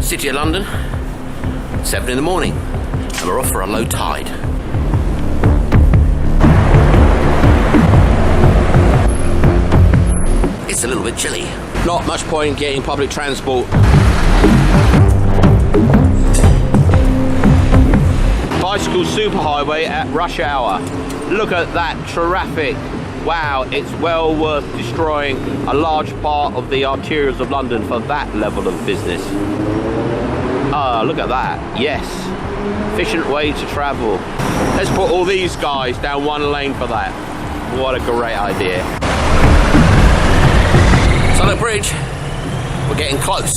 City of London, 7 in the morning, and we're off for a low tide. It's a little bit chilly. Not much point getting public transport. Bicycle superhighway at rush hour. Look at that traffic. Wow, it's well worth destroying a large part of the arterials of London for that level of business. Look at that. Yes. Efficient way to travel. Let's put all these guys down one lane for that. What a great idea. Southwark Bridge. We're getting close.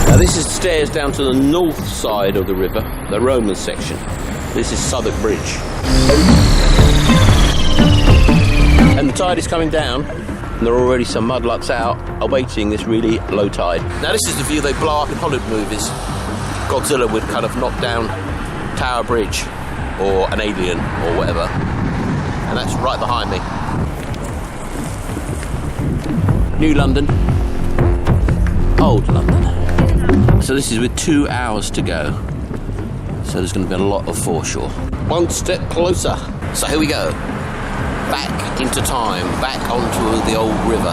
Now this is stairs down to the north side of the river, the Roman section. This is Southwark Bridge. And the tide is coming down, and there are already some mudlarks out, awaiting this really low tide. Now this is the view they blow up in Hollywood movies. Godzilla would kind of knock down Tower Bridge, or an alien, or whatever. And that's right behind me. New London, Old London. So this is with 2 hours to go. So there's going to be a lot of foreshore. One step closer. So here we go. Back into time, back onto the old river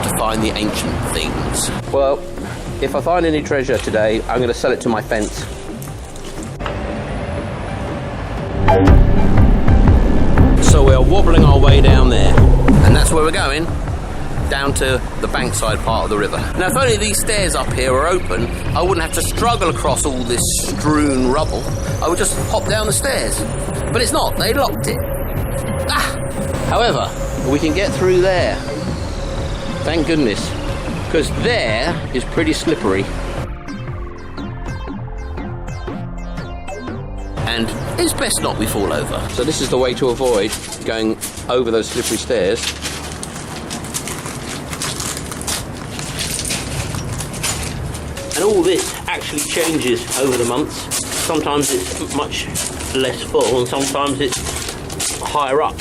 to find the ancient things. Well, if I find any treasure today, I'm going to sell it to my fence. So we're wobbling our way down there, and that's where we're going, down to the Bankside part of the river. Now, if only these stairs up here were open, I wouldn't have to struggle across all this strewn rubble. I would just hop down the stairs. But it's not, they locked it. However, we can get through there. Thank goodness. Because there is pretty slippery. And it's best not we fall over. So this is the way to avoid going over those slippery stairs. And all this actually changes over the months. Sometimes it's much less full and sometimes it's higher up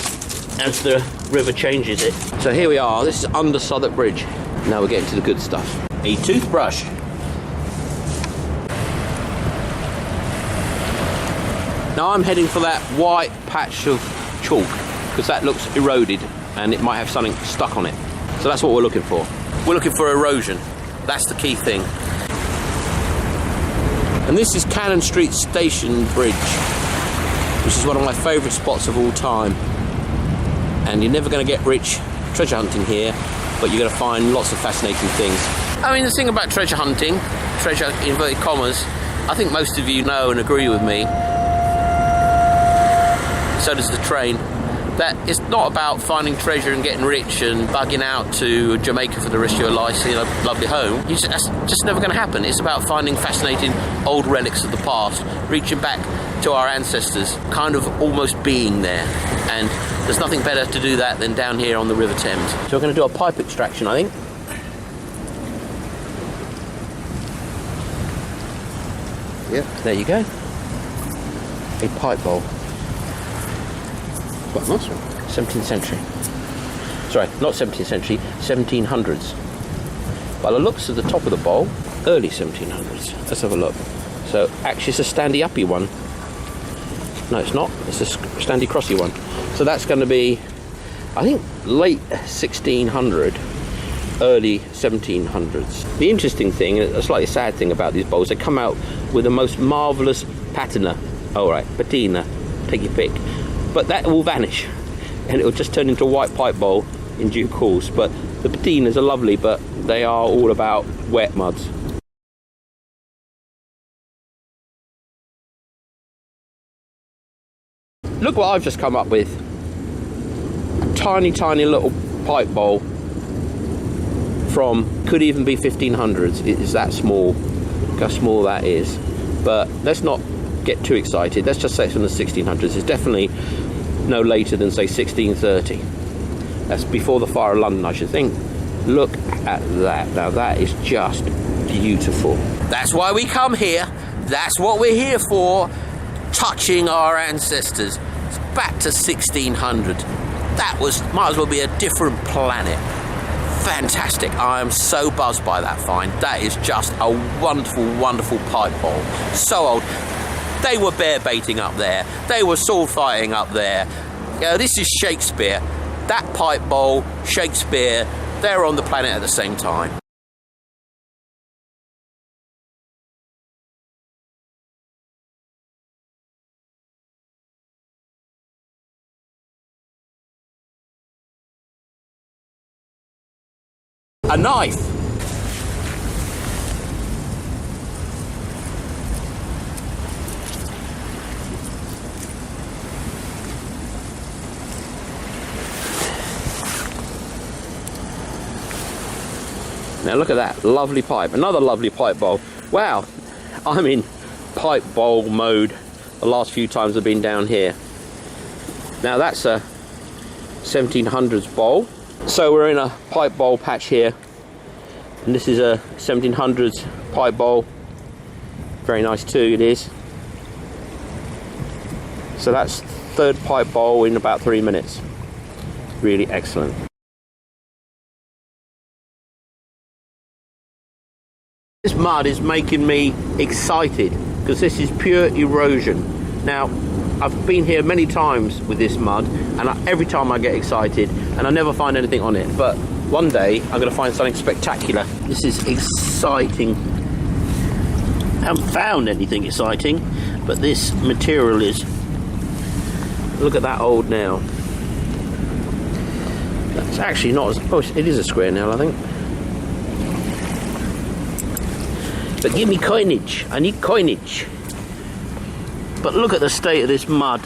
as the river changes it. So here we are, this is under Southwark Bridge. Now we're getting to the good stuff. A toothbrush. Now I'm heading for that white patch of chalk because that looks eroded and it might have something stuck on it. So that's what we're looking for. We're looking for erosion. That's the key thing. And this is Cannon Street Station Bridge, which is one of my favourite spots of all time. And you're never going to get rich treasure hunting here, but you're going to find lots of fascinating things. I mean, the thing about treasure hunting, treasure in inverted commas, I think most of you know and agree with me, so does the train, that it's not about finding treasure and getting rich and bugging out to Jamaica for the rest of your life, seeing a lovely home. That's just never going to happen. It's about finding fascinating old relics of the past, reaching back to our ancestors, kind of almost being there. And there's nothing better to do that than down here on the River Thames. So we're going to do a pipe extraction, I think. Yep. There you go. A pipe bowl. Quite a nice one. 17th century. Sorry, not 17th century, 1700s. By the looks of the top of the bowl, early 1700s. Let's have a look. So actually it's a standy-uppy one. No, it's not. It's a standy-crossy one. So that's going to be, I think, late 1600, early 1700s. The interesting thing, a slightly sad thing about these bowls, they come out with the most marvellous patina. All right, patina, take your pick. But that will vanish, and it will just turn into a white pipe bowl in due course. But the patinas are lovely, but they are all about wet muds. Look what I've just come up with. Tiny, tiny little pipe bowl from, could even be 1500s. It is that small. Look how small that is. But let's not get too excited. Let's just say it's from the 1600s. It's definitely no later than, say, 1630. That's before the fire of London, I should think. Look at that. Now that is just beautiful. That's why we come here. That's what we're here for. Touching our ancestors. It's back to 1600. That might as well be a different planet. fantastic. I am so buzzed by that find. That is just a wonderful, wonderful pipe bowl. So old. They were bear baiting up there. They were sword fighting up there. This is Shakespeare. That pipe bowl, Shakespeare, they're on the planet at the same time. A knife. Now look at that, lovely pipe, another lovely pipe bowl. Wow, I'm in pipe bowl mode the last few times I've been down here. Now that's a 1700s bowl. So we're in a pipe bowl patch here, and this is a 1700s pipe bowl. Very nice too, it is. So that's third pipe bowl in about 3 minutes. Really excellent. This mud is making me excited because this is pure erosion. Now, I've been here many times with this mud, and every time I get excited and I never find anything on it, but one day I'm going to find something spectacular. This is exciting. I haven't found anything exciting, but this material is. Look at that old nail. That's actually not as, oh, it is a square nail, I think. But give me coinage. I need coinage. But look at the state of this mud.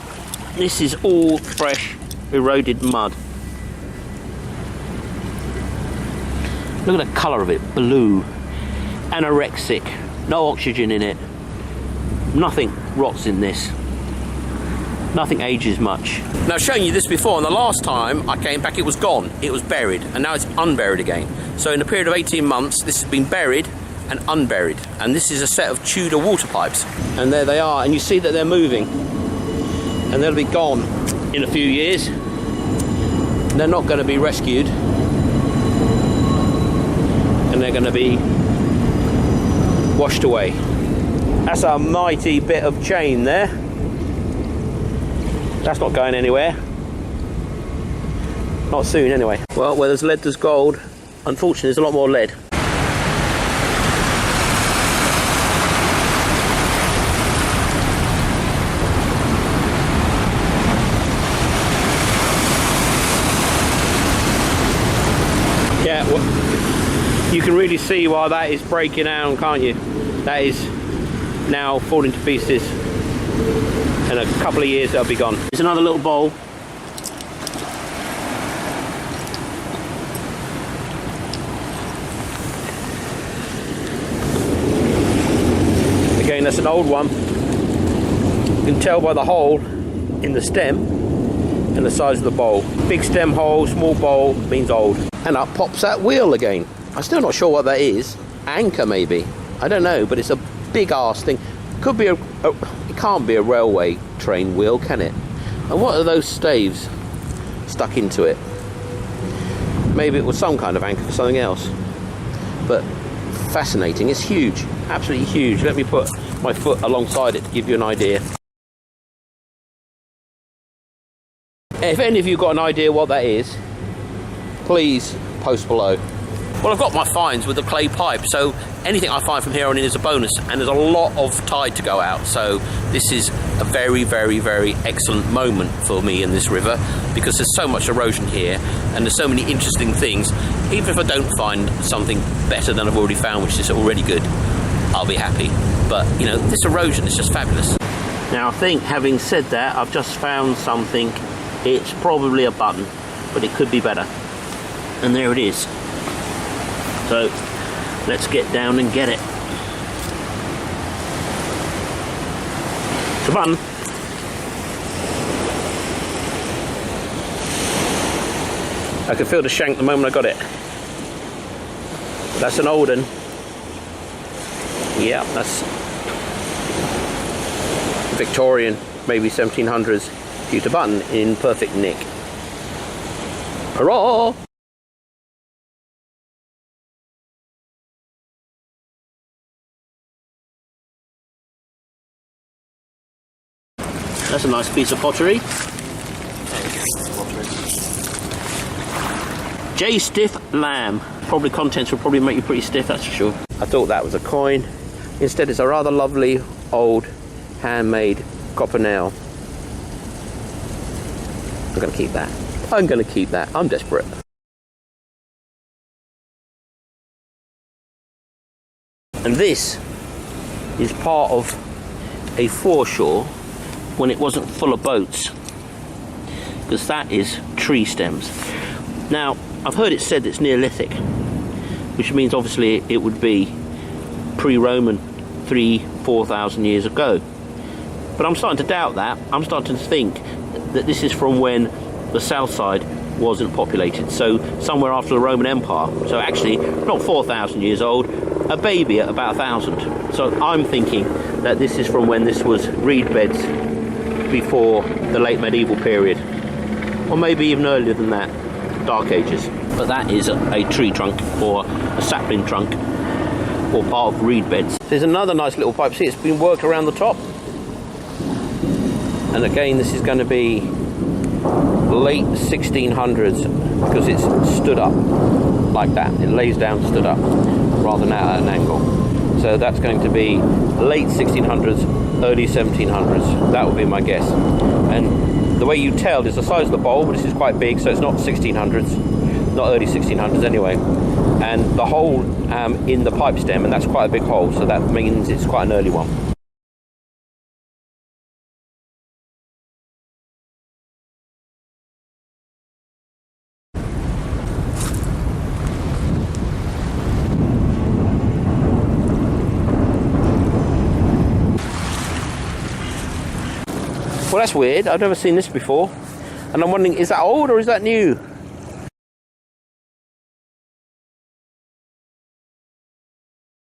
This is all fresh, eroded mud. Look at the colour of it, blue, anorexic, no oxygen in it. Nothing rots in this. Nothing ages much. Now, I've shown you this before, and the last time I came back it was gone. It was buried, and now it's unburied again. So in a period of 18 months, this has been buried and unburied, and this is a set of Tudor water pipes, and there they are, and you see that they're moving, and they'll be gone in a few years. They're not going to be rescued, and they're going to be washed away. That's a mighty bit of chain there. That's not going anywhere, not soon anyway. Well, where there's lead there's gold. Unfortunately, there's a lot more lead. You can really see why that is breaking down, can't you? That is now falling to pieces. In a couple of years they'll be gone. There's another little bowl. Again, that's an old one. You can tell by the hole in the stem and the size of the bowl. Big stem hole, small bowl means old. And up pops that wheel again. I'm still not sure what that is. Anchor maybe. I don't know, but it's a big ass thing. Could be it can't be a railway train wheel, can it? And what are those staves stuck into it? Maybe it was some kind of anchor for something else. But fascinating. It's huge. Absolutely huge. Let me put my foot alongside it to give you an idea. If any of you got an idea what that is, please post below. Well, I've got my finds with the clay pipe, so anything I find from here on in is a bonus, and there's a lot of tide to go out, so this is a very, very, very excellent moment for me in this river, because there's so much erosion here, and there's so many interesting things. Even if I don't find something better than I've already found, which is already good, I'll be happy. But, you know, this erosion is just fabulous. Now, I think, having said that, I've just found something. It's probably a button, but it could be better. And there it is. So let's get down and get it. It's a button. I could feel the shank the moment I got it. That's an old one. Yeah, that's Victorian, maybe 1700s pewter button in perfect nick. Hurrah! That's a nice piece of pottery. J stiff lamb. Probably contents will probably make you pretty stiff, that's for sure. I thought that was a coin. Instead it's a rather lovely old handmade copper nail. I'm going to keep that. I'm going to keep that. I'm desperate. And this is part of a foreshore when it wasn't full of boats, because that is tree stems. Now, I've heard it said it's Neolithic, which means obviously it would be pre-Roman, 3,000-4,000 years ago. But I'm starting to doubt that. I'm starting to think that this is from when the south side wasn't populated, so somewhere after the Roman Empire. So actually, not 4,000 years old, a baby at about 1,000. So I'm thinking that this is from when this was reed beds before the late medieval period, or maybe even earlier than that, Dark Ages. But that is a tree trunk or a sapling trunk or part of reed beds. There's another nice little pipe. See, it's been worked around the top. And again, this is going to be late 1600s because it's stood up like that. It lays down stood up rather than at an angle. So that's going to be late 1600s, early 1700s. That would be my guess. And the way you tell is the size of the bowl, but this is quite big, so it's not 1600s, not early 1600s anyway. And the hole in the pipe stem, and that's quite a big hole, so that means it's quite an early one. Well, that's weird. I've never seen this before. And I'm wondering, is that old or is that new?